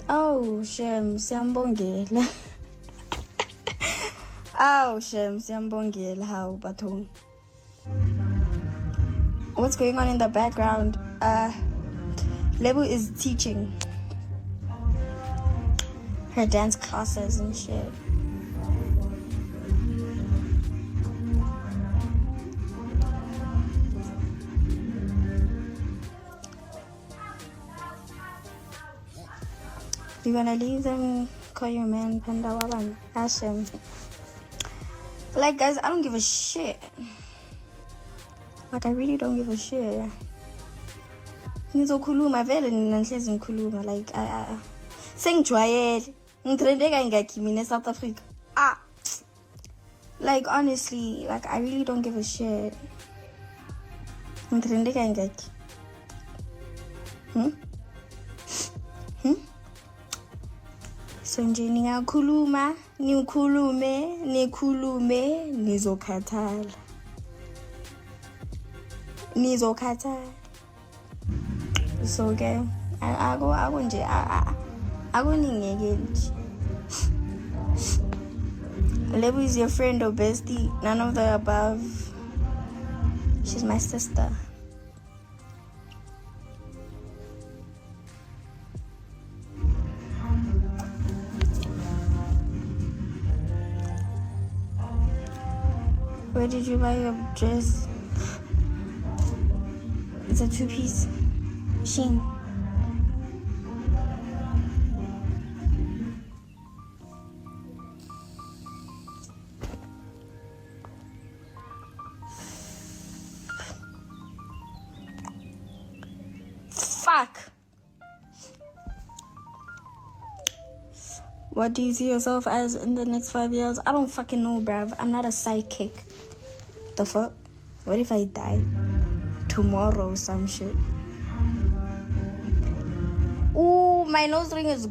Oh, Shem, siyambongela. Oh, Shem, siyambongela. How, Baton? What's going on in the background? Lebu is teaching her dance classes and shit. You gonna leave them? Call your man Panda Waban. Ask him. Like, guys, I don't give a shit. Like, I really don't give a shit. Ngizokhuluma vele nina ngihlezi ngikhuluma like sengijwayele ngitrendeka ingakhi mina South Africa. Like, honestly, like, I really don't give a shit. Ngitrendeka ingakhi. So nje ningakhuluma nikhulume nizokhathala. So okay, ako nje akuningeke nje. Lebu is your friend or bestie? None of the above. She's my sister. Where did you buy your dress? It's a 2-piece. Shein. Fuck. What do you see yourself as in the next 5 years? I don't fucking know, bruv. I'm not a sidekick. The fuck? What if I die tomorrow or some shit? Ooh, my nose ring is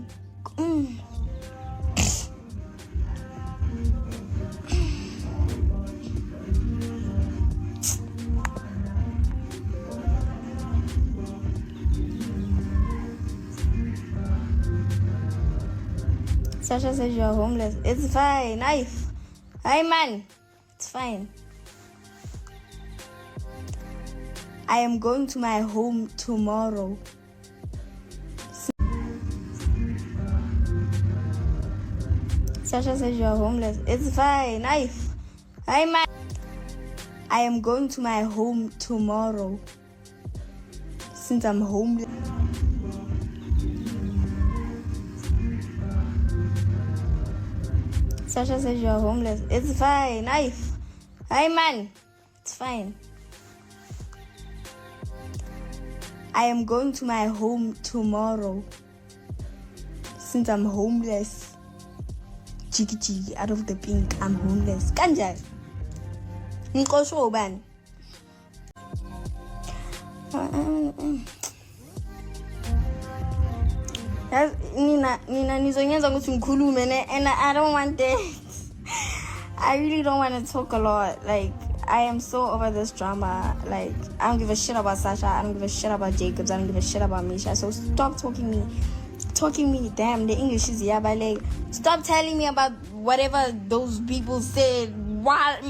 Sasha says you are homeless. It's fine. Hi man. It's fine. I am going to my home tomorrow. Sasha says you are homeless. It's fine. Hi man. I am going to my home tomorrow. Since I'm homeless. Sasha says you are homeless. It's fine. Hi man. It's fine. I am going to my home tomorrow. Since I'm homeless. Chiki out of the pink. I'm homeless. Kanjani? Ngikosho ubani? Nina nizonyenza ukuthi ngikhulume and I don't want that. I really don't want to talk a lot. Like, I am so over this drama. Like, I don't give a shit about Sasha. I don't give a shit about Jacobs. I don't give a shit about Misha. So stop talking me. Damn, the English is yaba. Like, stop telling me about whatever those people said. What?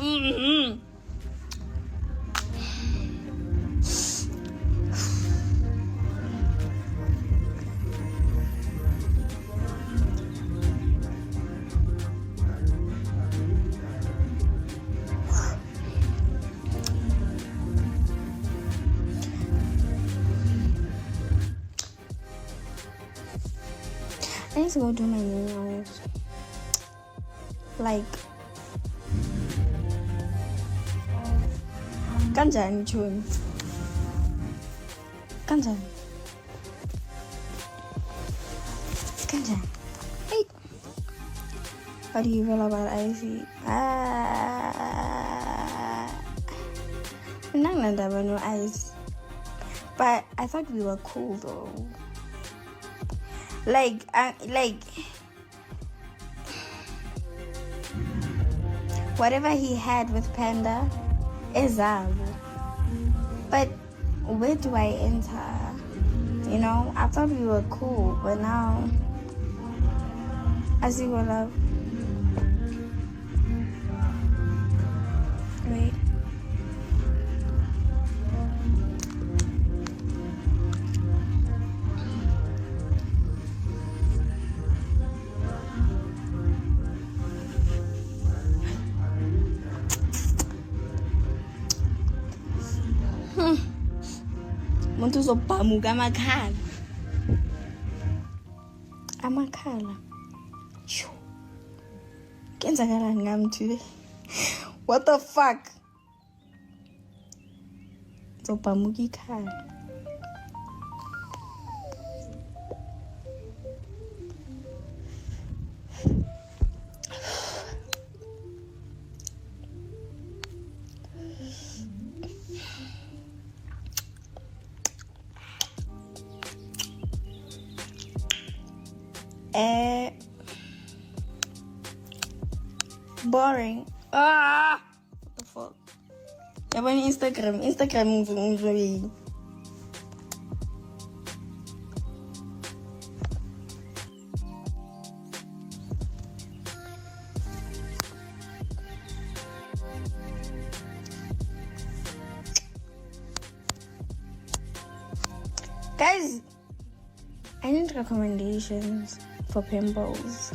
I need to go do my nails. Like, kanjani chun? Kanjani? Hey. How do you feel about Ivy? None of no eyes. But I thought we were cool though. Like whatever he had with Panda is out. But where do I enter? You know, I thought we were cool, but now Asiko love. Wait. Umuntu uzobhamuka amakhala. Kenzakalani ngami today? What the fuck? Uzobhamuka ikhala. Boring. What the fuck? Yeah, but Instagram ngizwe. Guys, I need recommendations for pimples.